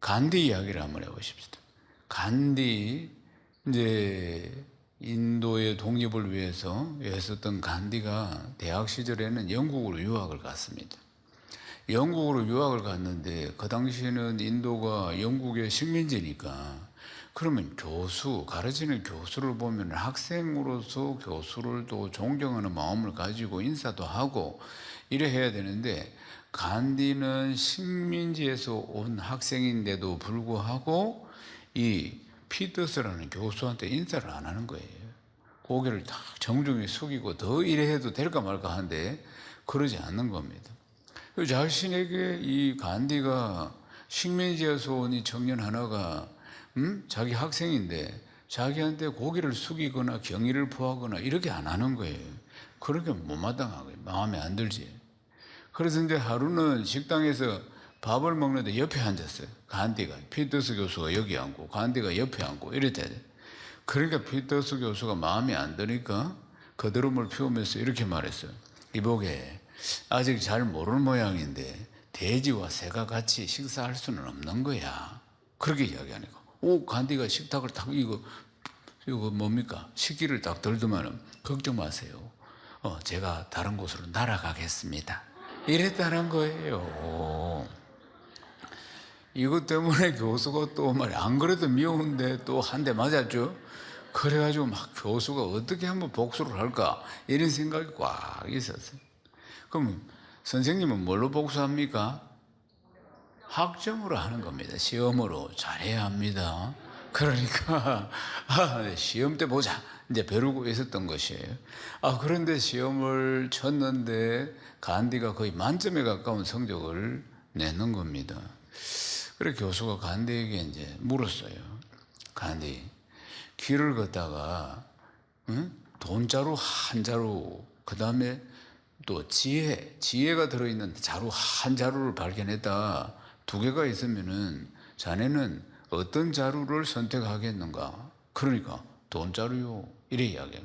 간디 이야기를 한번 해보십시다. 간디, 이제 인도의 독립을 위해서 애썼던 간디가 대학 시절에는 영국으로 유학을 갔습니다. 영국으로 유학을 갔는데 그 당시에는 인도가 영국의 식민지니까 그러면 교수, 가르치는 교수를 보면 학생으로서 교수를 또 존경하는 마음을 가지고 인사도 하고 이래 해야 되는데, 간디는 식민지에서 온 학생인데도 불구하고 이 피터스라는 교수한테 인사를 안 하는 거예요. 고개를 딱 정중히 숙이고 더 이래 해도 될까 말까 하는데 그러지 않는 겁니다. 자신에게 이 간디가 식민지에서 온 이 청년 하나가 자기 학생인데 자기한테 고개를 숙이거나 경의를 표하거나 이렇게 안 하는 거예요. 그렇게 못마땅하고 마음에 안 들지. 그래서 이제 하루는 식당에서 밥을 먹는데 옆에 앉았어요. 간디가, 피터스 교수가 여기 앉고 간디가 옆에 앉고 이랬대. 그러니까 피터스 교수가 마음에 안 드니까 거드름을 피우면서 이렇게 말했어요. 이보게, 아직 잘 모르는 모양인데 돼지와 새가 같이 식사할 수는 없는 거야. 그렇게 이야기하니까, 간디가 식탁을 딱 이거 뭡니까? 식기를 딱 들더만은, 걱정 마세요. 제가 다른 곳으로 날아가겠습니다. 이랬다는 거예요. 이것 때문에 교수가 또 말이야, 안 그래도 미운데 또 한 대 맞았죠. 그래가지고 막 교수가 어떻게 한번 복수를 할까 이런 생각이 꽉 있었어요. 그럼 선생님은 뭘로 복수합니까? 학점으로 하는 겁니다. 시험으로 잘해야 합니다. 그러니까 시험 때 보자 이제 벼르고 있었던 것이에요. 그런데 시험을 쳤는데 간디가 거의 만점에 가까운 성적을 내는 겁니다. 그래 교수가 간디에게 이제 물었어요. 간디, 길을 걷다가 돈자루 한 자루, 그 다음에 또 지혜가 들어있는 자루 한 자루를 발견했다. 두 개가 있으면은 자네는 어떤 자루를 선택하겠는가? 그러니까 돈자루요. 이래 이야기해요.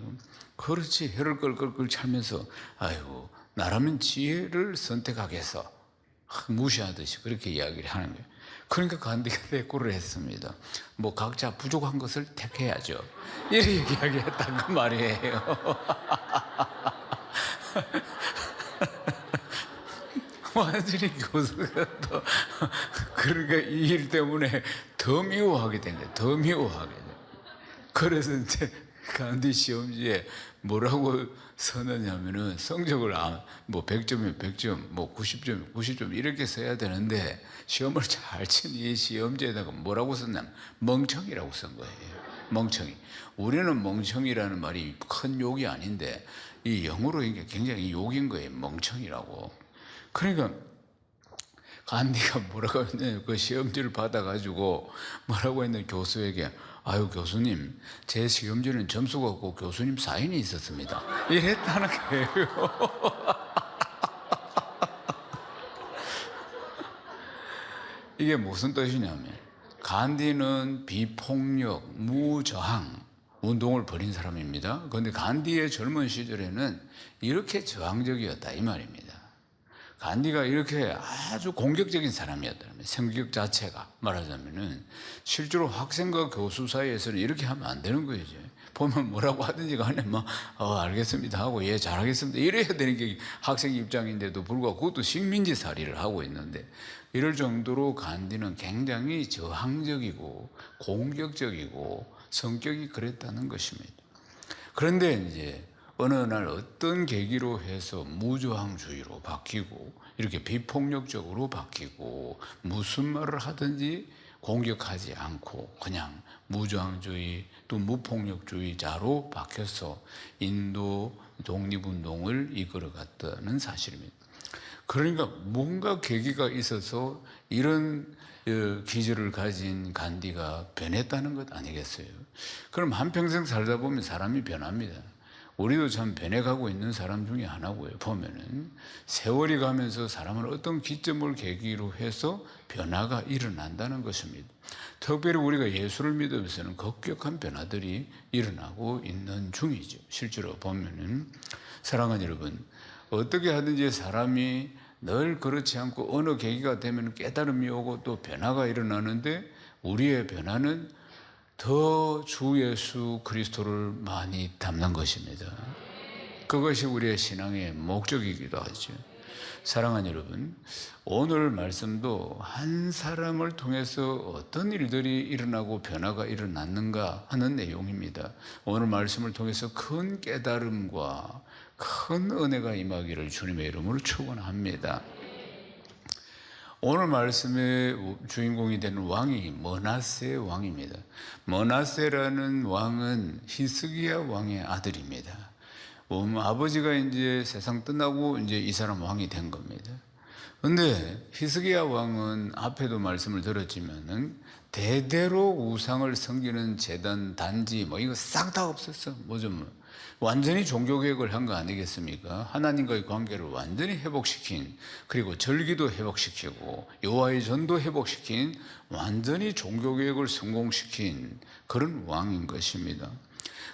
그렇지. 혀를 끌끌끌 차면서, 아이고, 나라면 지혜를 선택하겠어. 무시하듯이 그렇게 이야기를 하는 거예요. 그러니까 간디가 대꾸를 했습니다. 뭐 각자 부족한 것을 택해야죠. 이렇게 이야기했단 그 말이에요. 완전히 교수가 또 그러니까 이 일 때문에 더 미워하게 된 거예요. 더 미워하게 된 거예요. 그래서 이제 간디 시험지에 뭐라고 써느냐면은 성적을 뭐 100점이면 100점, 뭐 90점, 90점 이렇게 써야 되는데 시험을 잘 친 이 시험지에다가 뭐라고 썼냐면 멍청이라고 쓴 거예요. 멍청이. 우리는 멍청이라는 말이 큰 욕이 아닌데 이 영어로 이게 굉장히 욕인 거예요. 멍청이라고. 그러니까 간디가 뭐라고 했냐면 그 시험지를 받아가지고 뭐라고 했냐면 교수에게, 아유 교수님, 제 시험지는 점수가 없고 교수님 사인이 있었습니다. 이랬다는 거예요. 이게 무슨 뜻이냐면 간디는 비폭력, 무저항 운동을 벌인 사람입니다. 그런데 간디의 젊은 시절에는 이렇게 저항적이었다 이 말입니다. 간디가 이렇게 아주 공격적인 사람이었다면 성격 자체가 말하자면은 실제로 학생과 교수 사이에서는 이렇게 하면 안 되는 거예요. 보면 뭐라고 하든지 간에 알겠습니다 하고 예 잘하겠습니다 이래야 되는 게 학생 입장인데도 불구하고 그것도 식민지 살이를 하고 있는데, 이럴 정도로 간디는 굉장히 저항적이고 공격적이고 성격이 그랬다는 것입니다. 그런데 이제 어느 날 어떤 계기로 해서 무저항주의로 바뀌고 이렇게 비폭력적으로 바뀌고 무슨 말을 하든지 공격하지 않고 그냥 무저항주의 또 무폭력주의자로 바뀌어서 인도 독립운동을 이끌어갔다는 사실입니다. 그러니까 뭔가 계기가 있어서 이런 기질을 가진 간디가 변했다는 것 아니겠어요? 그럼 한평생 살다 보면 사람이 변합니다. 우리도 참 변해가고 있는 사람 중에 하나고요. 보면은 세월이 가면서 사람은 어떤 기점을 계기로 해서 변화가 일어난다는 것입니다. 특별히 우리가 예수를 믿으면서는 급격한 변화들이 일어나고 있는 중이죠. 실제로 보면은 사랑하는 여러분, 어떻게 하든지 사람이 늘 그렇지 않고 어느 계기가 되면 깨달음이 오고 또 변화가 일어나는데 우리의 변화는 더 주 예수 그리스도를 많이 닮는 것입니다. 그것이 우리의 신앙의 목적이기도 하죠. 사랑하는 여러분, 오늘 말씀도 한 사람을 통해서 어떤 일들이 일어나고 변화가 일어났는가 하는 내용입니다. 오늘 말씀을 통해서 큰 깨달음과 큰 은혜가 임하기를 주님의 이름으로 축원합니다. 오늘 말씀의 주인공이 되는 왕이 므낫세 왕입니다. 므낫세라는 왕은 히스기야 왕의 아들입니다. 아버지가 이제 세상 끝나고 이제 이 사람 왕이 된 겁니다. 근데 히스기야 왕은 앞에도 말씀을 들었지만은 대대로 우상을 섬기는 제단 단지 뭐 이거 싹 다 없었어. 완전히 종교 개혁을 한 거 아니겠습니까? 하나님과의 관계를 완전히 회복시킨, 그리고 절기도 회복시키고 여호와의 전도 회복시킨, 완전히 종교 개혁을 성공시킨 그런 왕인 것입니다.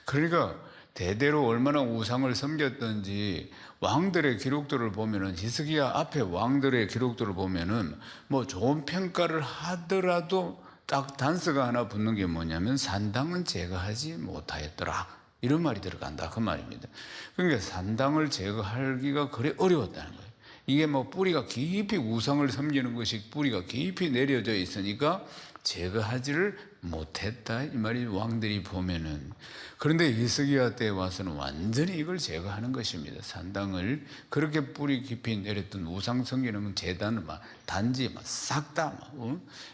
그러니까 대대로 얼마나 우상을 섬겼던지 왕들의 기록들을 보면은, 히스기야 앞에 왕들의 기록들을 보면은 뭐 좋은 평가를 하더라도 딱 단서가 하나 붙는 게 뭐냐면 산당은 제거하지 못하였더라, 이런 말이 들어간다 그 말입니다. 그러니까 산당을 제거하기가 그래 어려웠다는 거예요. 이게 뭐 뿌리가 깊이, 우상을 섬기는 것이 뿌리가 깊이 내려져 있으니까 제거하지를 못했다 이 말이 왕들이 보면은. 그런데 히스기야 때 와서는 완전히 이걸 제거하는 것입니다. 산당을 그렇게 뿌리 깊이 내렸던 우상 섬기는 제단을 단지 싹 다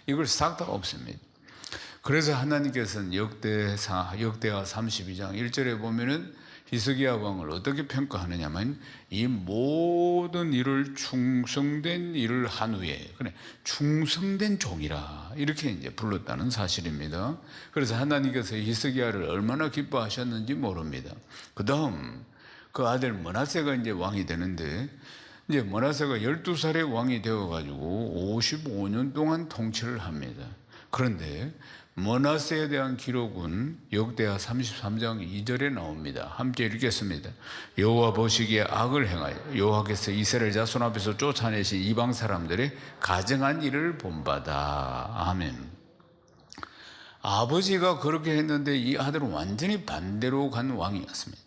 이걸 싹 다 없습니다. 그래서 하나님께서는 역대하 32장 1절에 보면은 히스기야 왕을 어떻게 평가하느냐면, 이 모든 일을 충성된 일을 한 후에, 그래 충성된 종이라 이렇게 이제 불렀다는 사실입니다. 그래서 하나님께서 히스기야를 얼마나 기뻐하셨는지 모릅니다. 그다음 그 아들 므낫세가 이제 왕이 되는데, 이제 므낫세가 12살에 왕이 되어 가지고 55년 동안 통치를 합니다. 그런데 므낫세에 대한 기록은 역대하 33장 2절에 나옵니다. 함께 읽겠습니다. 여호와 보시기에 악을 행하여 여호와께서 이스라엘 자손 앞에서 쫓아내신 이방 사람들의 가증한 일을 본바다. 아멘. 아버지가 그렇게 했는데 이 아들은 완전히 반대로 간 왕이었습니다.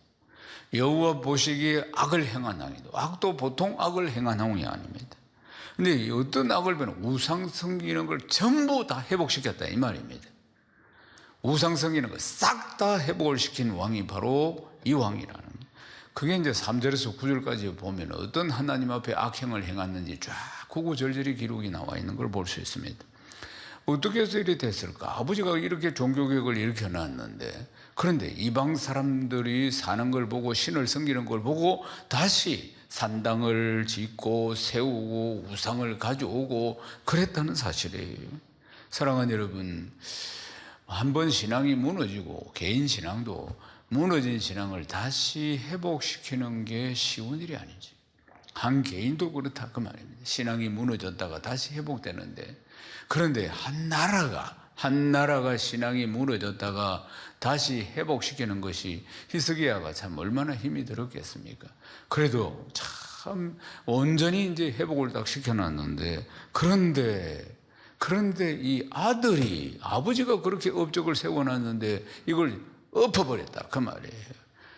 여호와 보시기에 악을 행한 왕이다. 악도 보통 악을 행한 왕이 아닙니다. 근데 어떤 악을 배는 우상 섬기는 걸 전부 다 회복시켰다 이 말입니다. 우상 섬기는 걸 싹 다 회복을 시킨 왕이 바로 이 왕이라는, 그게 이제 3절에서 9절까지 보면 어떤 하나님 앞에 악행을 행했는지 쫙 구구절절히 기록이 나와 있는 걸 볼 수 있습니다. 어떻게 해서 이렇게 됐을까? 아버지가 이렇게 종교개혁을 일으켜놨는데, 그런데 이방 사람들이 사는 걸 보고, 신을 섬기는 걸 보고 다시 산당을 짓고 세우고 우상을 가져오고 그랬다는 사실이에요. 사랑하는 여러분, 한번 신앙이 무너지고, 개인 신앙도 무너진 신앙을 다시 회복시키는 게 쉬운 일이 아니지. 한 개인도 그렇다 그 말입니다. 신앙이 무너졌다가 다시 회복되는데, 그런데 한 나라가 신앙이 무너졌다가 다시 회복시키는 것이 히스기야가 참 얼마나 힘이 들었겠습니까? 그래도 참 온전히 이제 회복을 딱 시켜놨는데, 그런데 이 아들이, 아버지가 그렇게 업적을 세워놨는데 이걸 엎어버렸다 그 말이에요.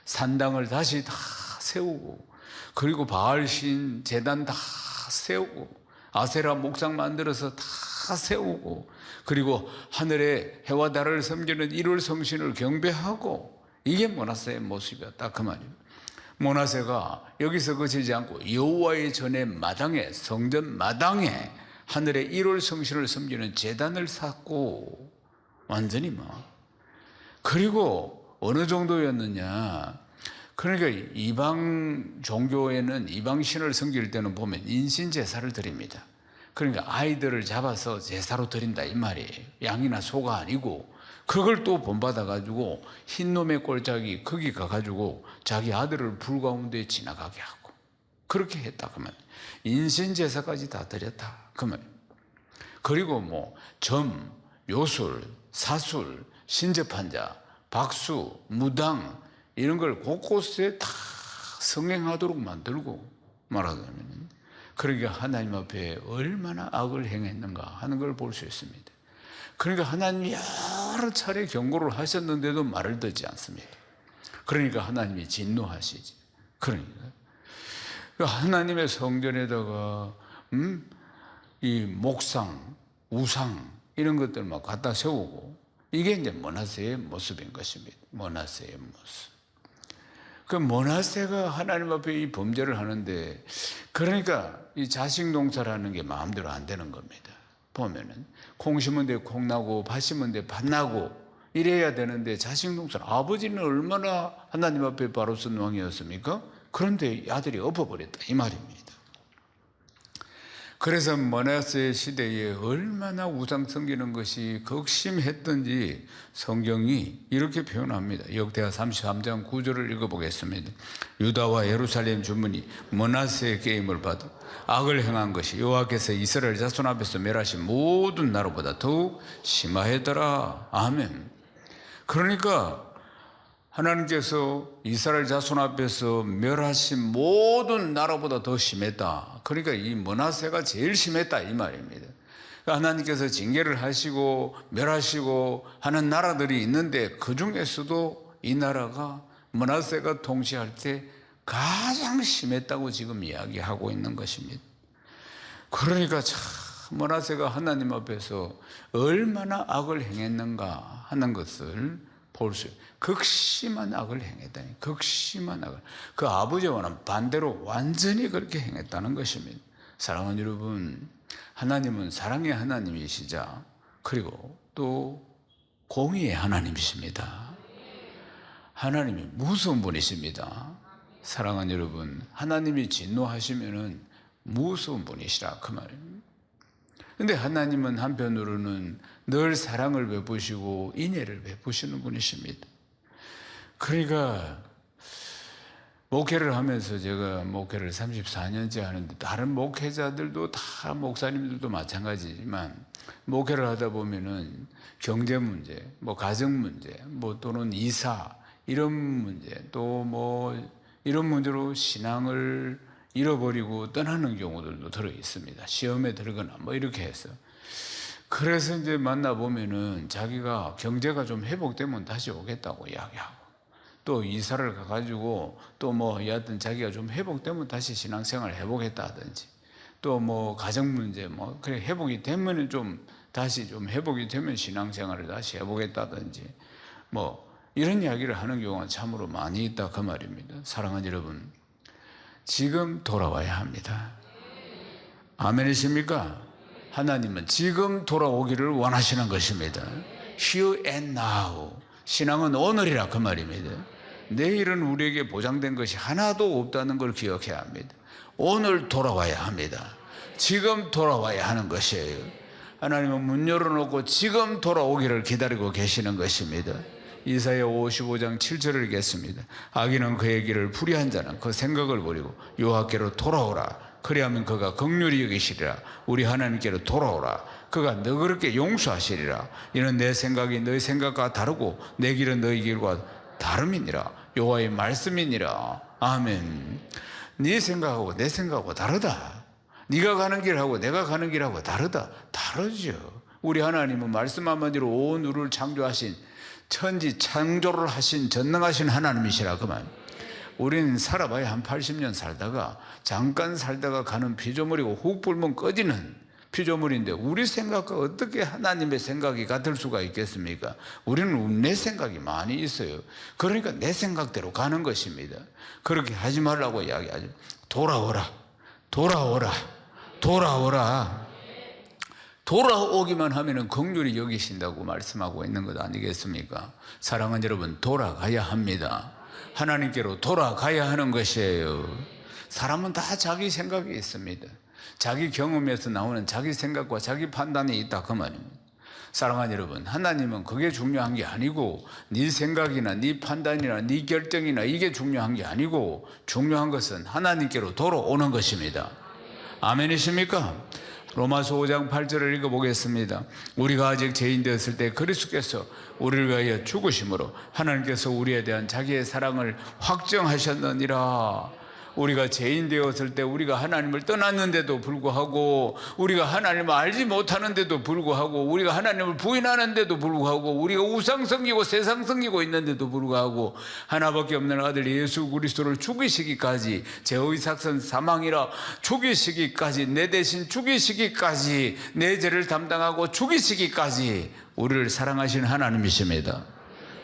산당을 다시 다 세우고, 그리고 바알신 제단 다 세우고, 아세라 목상 만들어서 다 세우고, 그리고 하늘에 해와 달을 섬기는 일월 성신을 경배하고, 이게 므낫세의 모습이었다 그 말입니다. 므낫세가 여기서 그치지 않고 여호와의 전의 마당에, 성전 마당에 하늘의 일월 성신을 섬기는 제단을 쌓고, 완전히 그리고 어느 정도였느냐, 그러니까 이방 종교에는 이방 신을 섬길 때는 보면 인신 제사를 드립니다. 그러니까 아이들을 잡아서 제사로 드린다 이 말이에요. 양이나 소가 아니고, 그걸 또 본받아 가지고 흰놈의 꼴짝이 거기 가 가지고 자기 아들을 불 가운데 지나가게 하고 그렇게 했다 그 말. 인신 제사까지 다 드렸다 그 말. 그리고 점, 요술, 사술, 신접한 자, 박수, 무당 이런 걸 곳곳에 다 성행하도록 만들고 말하자면, 그러니까 하나님 앞에 얼마나 악을 행했는가 하는 걸 볼 수 있습니다. 그러니까 하나님이 여러 차례 경고를 하셨는데도 말을 듣지 않습니다. 그러니까 하나님이 진노하시지. 그러니까 하나님의 성전에다가 이 목상, 우상 이런 것들만 갖다 세우고, 이게 이제 므낫세의 모습인 것입니다. 므낫세의 모습. 그 므낫세가 하나님 앞에 이 범죄를 하는데, 그러니까 이 자식 농사라는 게 마음대로 안 되는 겁니다. 보면은 콩 심은 데 콩 나고 밭 심은 데 밭 나고 이래야 되는데, 자식 농사를, 아버지는 얼마나 하나님 앞에 바로 쓴 왕이었습니까? 그런데 아들이 엎어버렸다 이 말입니다. 그래서 므낫세 시대에 얼마나 우상 섬기는 것이 극심했던지 성경이 이렇게 표현합니다. 역대하 33장 9절을 읽어보겠습니다. 유다와 예루살렘 주민이 므낫세의 게임을 받아 악을 행한 것이 여호와께서 이스라엘 자손 앞에서 멸하신 모든 나라보다 더욱 심하였더라. 아멘. 그러니까 하나님께서 이스라엘 자손 앞에서 멸하신 모든 나라보다 더 심했다. 그러니까 이 므낫세가 제일 심했다 이 말입니다. 하나님께서 징계를 하시고 멸하시고 하는 나라들이 있는데, 그 중에서도 이 나라가 므낫세가 통치할 때 가장 심했다고 지금 이야기하고 있는 것입니다. 그러니까 참 므낫세가 하나님 앞에서 얼마나 악을 행했는가 하는 것을 볼 수 있어요. 극심한 악을 행했다니, 극심한 악을. 그 아버지와는 반대로 완전히 그렇게 행했다는 것입니다. 사랑하는 여러분, 하나님은 사랑의 하나님이시자, 그리고 또 공의의 하나님이십니다. 하나님이 무서운 분이십니다. 사랑하는 여러분, 하나님이 진노하시면은 무서운 분이시라 그 말입니다. 근데 하나님은 한편으로는 늘 사랑을 베푸시고 인애를 베푸시는 분이십니다. 그러니까 목회를 하면서, 제가 목회를 34년째 하는데, 다른 목회자들도 다, 목사님들도 마찬가지지만, 목회를 하다 보면은 경제 문제, 뭐 가정 문제, 뭐 또는 이사 이런 문제, 또 뭐 이런 문제로 신앙을 잃어버리고 떠나는 경우들도 들어 있습니다. 시험에 들거나 뭐 이렇게 해서. 그래서 이제 만나보면은 자기가 경제가 좀 회복되면 다시 오겠다고 이야기하고, 또 이사를 가가지고 또 뭐 여하튼 자기가 좀 회복되면 다시 신앙생활을 해보겠다 하든지, 또 뭐 가정 문제 뭐 그래 회복이 되면은 좀 다시 좀 회복이 되면 신앙생활을 다시 해보겠다든지, 뭐 이런 이야기를 하는 경우가 참으로 많이 있다 그 말입니다. 사랑하는 여러분, 지금 돌아와야 합니다. 아멘이십니까? 하나님은 지금 돌아오기를 원하시는 것입니다. Here and now. 신앙은 오늘이라 그 말입니다. 내일은 우리에게 보장된 것이 하나도 없다는 걸 기억해야 합니다. 오늘 돌아와야 합니다. 지금 돌아와야 하는 것이에요. 하나님은 문 열어놓고 지금 돌아오기를 기다리고 계시는 것입니다. 이사야 55장 7절을 읽겠습니다. 악인은 그의 길을 불의한 자는 그 생각을 버리고 여호와께로 돌아오라. 그리하면 그가 긍휼히 여기시리라. 우리 하나님께로 돌아오라. 그가 너그럽게 용서하시리라. 이는 내 생각이 너희 생각과 다르고 내 길은 너희 길과 다름이니라. 여호와의 말씀이니라. 아멘. 네 생각하고 내 생각하고 다르다. 네가 가는 길하고 내가 가는 길하고 다르다. 다르죠. 우리 하나님은 말씀 한마디로 온 우리를 창조하신, 천지 창조를 하신 전능하신 하나님이시라 그 말. 우리는 살아봐야 한 80년 살다가, 잠깐 살다가 가는 피조물이고 훅 불면 꺼지는 피조물인데, 우리 생각과 어떻게 하나님의 생각이 같을 수가 있겠습니까? 우리는 내 생각이 많이 있어요. 그러니까 내 생각대로 가는 것입니다. 그렇게 하지 말라고 이야기하죠. 돌아오라, 돌아오라, 돌아오라. 돌아오기만 하면은 긍휼히 여기신다고 말씀하고 있는 것 아니겠습니까? 사랑하는 여러분, 돌아가야 합니다. 하나님께로 돌아가야 하는 것이에요. 사람은 다 자기 생각이 있습니다. 자기 경험에서 나오는 자기 생각과 자기 판단이 있다 그 말입니다. 사랑하는 여러분, 하나님은 그게 중요한 게 아니고, 네 생각이나 네 판단이나 네 결정이나 이게 중요한 게 아니고, 중요한 것은 하나님께로 돌아오는 것입니다. 아멘이십니까? 로마서 5장 8절을 읽어보겠습니다. 우리가 아직 죄인 되었을 때 그리스도께서 우리를 위하여 죽으심으로 하나님께서 우리에 대한 자기의 사랑을 확정하셨느니라. 우리가 죄인 되었을 때 우리가 하나님을 떠났는데도 불구하고, 우리가 하나님을 알지 못하는데도 불구하고, 우리가 하나님을 부인하는데도 불구하고, 우리가 우상 섬기고 세상 섬기고 있는데도 불구하고 하나밖에 없는 아들 예수 그리스도를 죽이시기까지, 죄의 삭선 사망이라 죽이시기까지, 내 대신 죽이시기까지, 내 죄를 담당하고 죽이시기까지 우리를 사랑하신 하나님이십니다.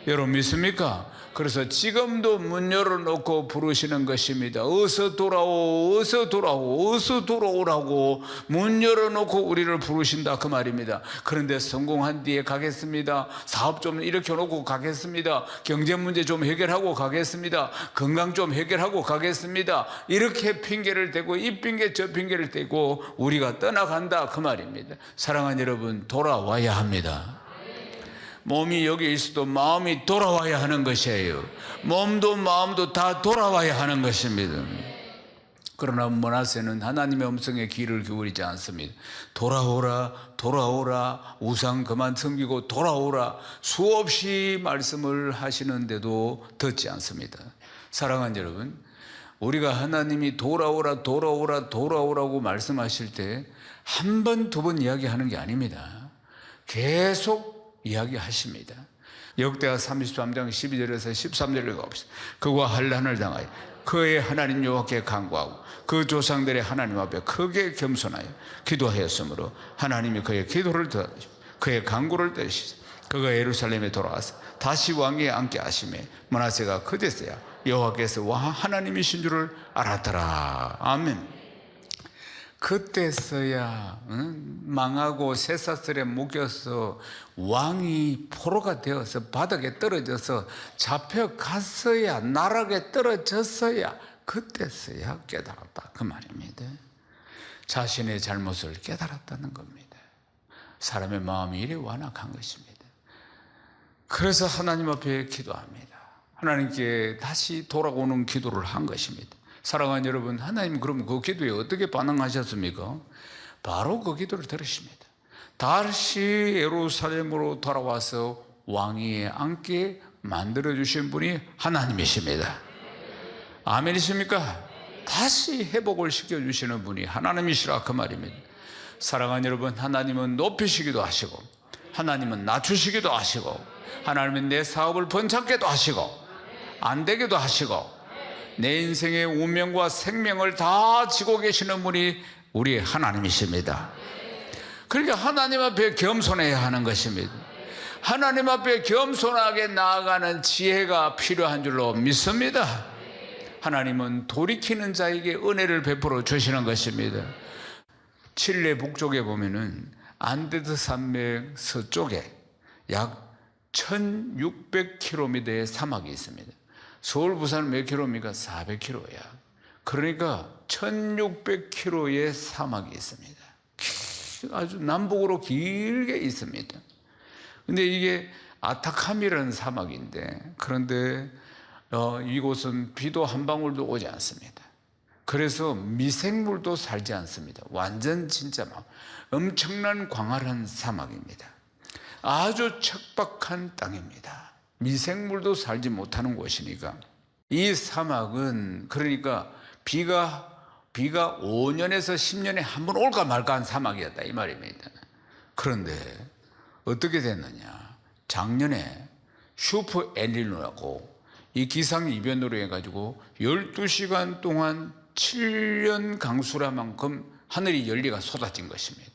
여러분 믿습니까? 그래서 지금도 문 열어놓고 부르시는 것입니다. 어서 돌아오, 어서 돌아오, 어서 돌아오라고 문 열어놓고 우리를 부르신다 그 말입니다. 그런데 성공한 뒤에 가겠습니다, 사업 좀 일으켜놓고 가겠습니다, 경제 문제 좀 해결하고 가겠습니다, 건강 좀 해결하고 가겠습니다, 이렇게 핑계를 대고 이 핑계 저 핑계를 대고 우리가 떠나간다 그 말입니다. 사랑하는 여러분, 돌아와야 합니다. 몸이 여기 있어도 마음이 돌아와야 하는 것이에요. 몸도 마음도 다 돌아와야 하는 것입니다. 그러나 므낫세는 하나님의 음성에 귀를 기울이지 않습니다. 돌아오라, 돌아오라, 우상 그만 섬기고 돌아오라, 수없이 말씀을 하시는데도 듣지 않습니다. 사랑하는 여러분, 우리가 하나님이 돌아오라, 돌아오라, 돌아오라고 말씀하실 때 한 번, 두 번 이야기하는 게 아닙니다. 계속 이야기하십니다. 역대하 33장 12절에서 13절을 가봅시다. 그가 환난을 당하여 그의 하나님 여호와께 간구하고 그 조상들의 하나님 앞에 크게 겸손하여 기도하였으므로 하나님이 그의 기도를 들으시고 그의 간구를 들으시사 그가 예루살렘에 돌아와서 다시 왕위에 앉게 하시매 므낫세가 그제서야 여호와께서 하나님이신 줄을 알았더라. 아멘. 그때서야 망하고 쇠사슬에 묶여서 왕이 포로가 되어서 바닥에 떨어져서 잡혀갔어야, 나락에 떨어졌어야, 그때서야 깨달았다 그 말입니다. 자신의 잘못을 깨달았다는 겁니다. 사람의 마음이 이래 완악한 것입니다. 그래서 하나님 앞에 기도합니다. 하나님께 다시 돌아오는 기도를 한 것입니다. 사랑하는 여러분, 하나님 그러면 그 기도에 어떻게 반응하셨습니까? 바로 그 기도를 들으십니다. 다시 예루살렘으로 돌아와서 왕위에 앉게 만들어주신 분이 하나님이십니다. 아멘이십니까? 다시 회복을 시켜주시는 분이 하나님이시라 그 말입니다. 사랑하는 여러분, 하나님은 높이시기도 하시고 하나님은 낮추시기도 하시고 하나님은 내 사업을 번창게도 하시고 안 되게도 하시고 내 인생의 운명과 생명을 다 지고 계시는 분이 우리 하나님이십니다. 그러니까 하나님 앞에 겸손해야 하는 것입니다. 하나님 앞에 겸손하게 나아가는 지혜가 필요한 줄로 믿습니다. 하나님은 돌이키는 자에게 은혜를 베풀어 주시는 것입니다. 칠레 북쪽에 보면은 안데스 산맥 서쪽에 약 1600km의 사막이 있습니다. 서울 부산 몇 킬로입니까? 400km야. 그러니까 1600km의 사막이 있습니다. 아주 남북으로 길게 있습니다. 근데 이게 아타캄이라는 사막인데, 그런데 이곳은 비도 한 방울도 오지 않습니다. 그래서 미생물도 살지 않습니다. 완전 진짜 막 엄청난 광활한 사막입니다. 아주 척박한 땅입니다. 미생물도 살지 못하는 곳이니까. 이 사막은 그러니까 비가 5년에서 10년에 한 번 올까 말까 한 사막이었다 이 말입니다. 그런데 어떻게 됐느냐, 작년에 슈퍼 엘니뇨라고 이 기상이변으로 해가지고 12시간 동안 7년 강수라만큼 하늘이 열리가 쏟아진 것입니다.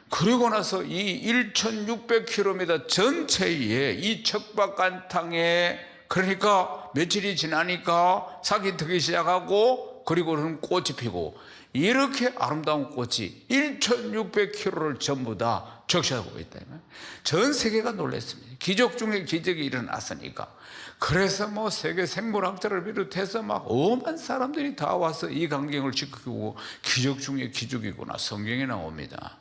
그리고 나서 이 1600km 전체에 이 척박한 땅에, 그러니까 며칠이 지나니까 삭이 트기 시작하고 그리고는 꽃이 피고, 이렇게 아름다운 꽃이 1600km를 전부 다 적셔하고 있다. 전 세계가 놀랐습니다. 기적 중에 기적이 일어났으니까. 그래서 뭐 세계 생물학자를 비롯해서 막 엄한 사람들이 다 와서 이 광경을 지키고, 기적 중에 기적이구나, 성경에 나옵니다.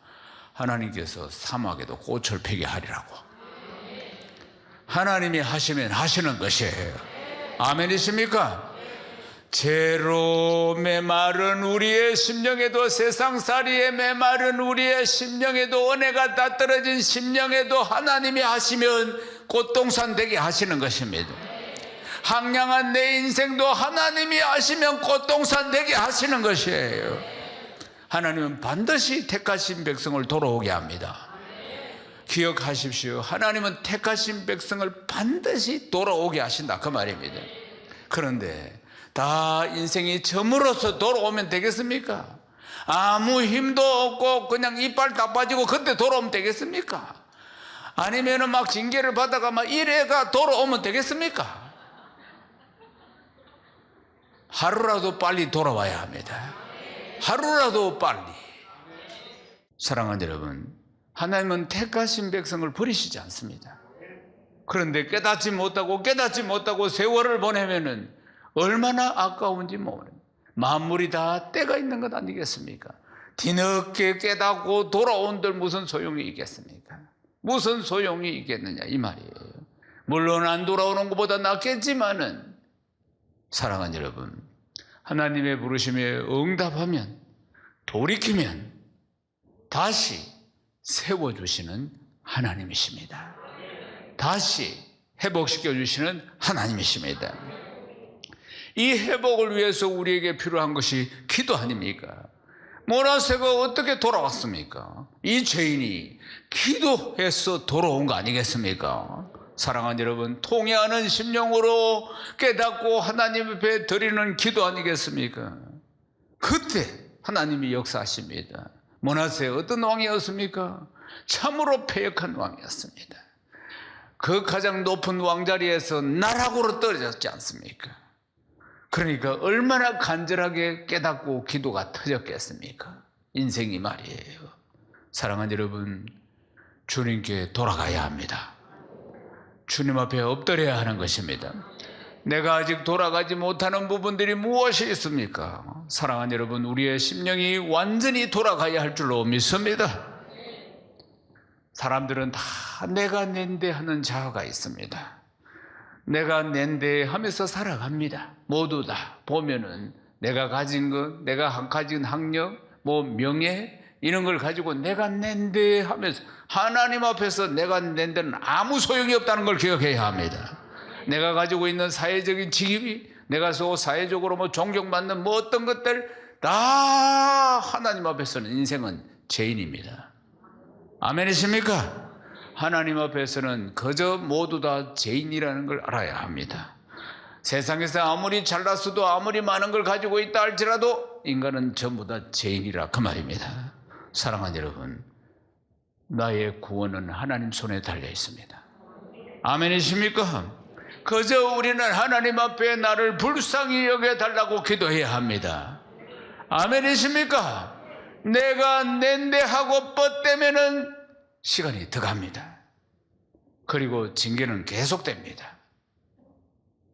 하나님께서 사막에도 꽃을 피게 하리라고. 하나님이 하시면 하시는 것이에요. 아멘이십니까? 죄로 메마른 우리의 심령에도, 세상살이에 메마른 우리의 심령에도, 은혜가 다 떨어진 심령에도 하나님이 하시면 꽃동산 되게 하시는 것입니다. 황량한 내 인생도 하나님이 아시면 꽃동산 되게 하시는 것이에요. 하나님은 반드시 택하신 백성을 돌아오게 합니다. 기억하십시오. 하나님은 택하신 백성을 반드시 돌아오게 하신다, 그 말입니다. 그런데 다 인생이 점으로서 돌아오면 되겠습니까? 아무 힘도 없고 그냥 이빨 다 빠지고 그때 돌아오면 되겠습니까? 아니면은 막 징계를 받다가 막 이래가 돌아오면 되겠습니까? 하루라도 빨리 돌아와야 합니다. 하루라도 빨리. 사랑하는 여러분, 하나님은 택하신 백성을 버리시지 않습니다. 그런데 깨닫지 못하고 세월을 보내면은 얼마나 아까운지 모르는, 만물이 다 때가 있는 것 아니겠습니까? 뒤늦게 깨닫고 돌아온들 무슨 소용이 있겠습니까? 무슨 소용이 있겠느냐 이 말이에요. 물론 안 돌아오는 것보다 낫겠지만은, 사랑하는 여러분, 하나님의 부르심에 응답하면, 돌이키면 다시 세워주시는 하나님이십니다. 다시 회복시켜 주시는 하나님이십니다. 이 회복을 위해서 우리에게 필요한 것이 기도 아닙니까? 모나세가 어떻게 돌아왔습니까? 이 죄인이 기도해서 돌아온 거 아니겠습니까? 사랑하는 여러분, 통회하는 심령으로 깨닫고 하나님 앞에 드리는 기도 아니겠습니까? 그때 하나님이 역사하십니다. 모나세 어떤 왕이었습니까? 참으로 패역한 왕이었습니다. 그 가장 높은 왕자리에서 나락으로 떨어졌지 않습니까? 그러니까 얼마나 간절하게 깨닫고 기도가 터졌겠습니까? 인생이 말이에요. 사랑하는 여러분, 주님께 돌아가야 합니다. 주님 앞에 엎드려야 하는 것입니다. 내가 아직 돌아가지 못하는 부분들이 무엇이 있습니까? 사랑하는 여러분, 우리의 심령이 완전히 돌아가야 할 줄로 믿습니다. 사람들은 다 내가 낸데 하는 자아가 있습니다. 내가 낸데 하면서 살아갑니다. 모두 다 보면은 내가 가진 것, 내가 가진 학력, 명예 이런 걸 가지고 내가 낸데 하면서, 하나님 앞에서 내가 낸 데는 아무 소용이 없다는 걸 기억해야 합니다. 내가 가지고 있는 사회적인 직위, 내가 사회적으로 존경받는 어떤 것들 다 하나님 앞에서는 인생은 죄인입니다. 아멘이십니까? 하나님 앞에서는 그저 모두 다 죄인이라는 걸 알아야 합니다. 세상에서 아무리 잘났어도 아무리 많은 걸 가지고 있다 할지라도 인간은 전부 다 죄인이라 그 말입니다. 사랑하는 여러분, 나의 구원은 하나님 손에 달려 있습니다. 아멘이십니까? 그저 우리는 하나님 앞에 나를 불쌍히 여겨달라고 기도해야 합니다. 아멘이십니까? 내가 낸데 하고 뻗대면은 시간이 더 갑니다. 그리고 징계는 계속됩니다.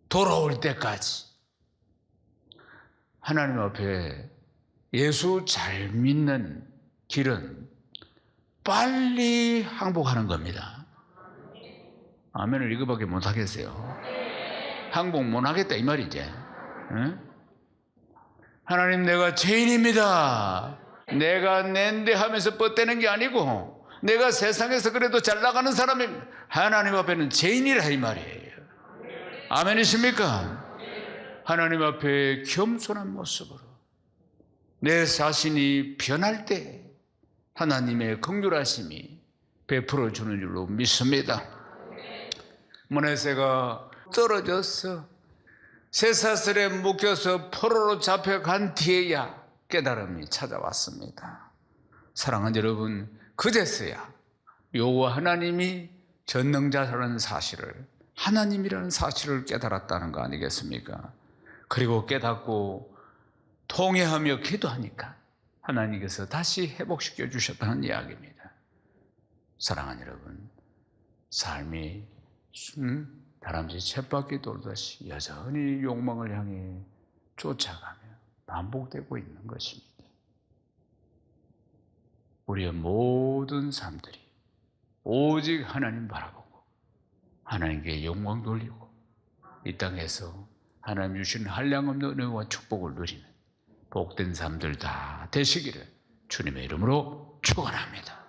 돌아올 때까지. 하나님 앞에 예수 잘 믿는 길은 빨리 항복하는 겁니다. 아멘을 이거밖에 못하겠어요. 항복 못하겠다 이 말이지. 응? 하나님, 내가 죄인입니다. 내가 낸데 하면서 뻗대는 게 아니고 내가 세상에서 그래도 잘 나가는 사람입니다. 하나님 앞에는 죄인이라 이 말이에요. 아멘이십니까? 하나님 앞에 겸손한 모습으로 내 자신이 변할 때 하나님의 긍휼하심이 베풀어 주는 줄로 믿습니다. 모나세가 떨어져서 쇠사슬에 묶여서 포로로 잡혀간 뒤에야 깨달음이 찾아왔습니다. 사랑하는 여러분, 그제서야 여호와 하나님이 전능자라는 사실을, 하나님이라는 사실을 깨달았다는 거 아니겠습니까? 그리고 깨닫고 통회하며 기도하니까 하나님께서 다시 회복시켜 주셨다는 이야기입니다. 사랑하는 여러분, 삶이 다람쥐 쳇바퀴 돌듯이 여전히 욕망을 향해 쫓아가며 반복되고 있는 것입니다. 우리의 모든 삶들이 오직 하나님 바라보고 하나님께 영광 돌리고 이 땅에서 하나님 주신 한량없는 은혜와 축복을 누리는 복된 삶들 다 되시기를 주님의 이름으로 축원합니다.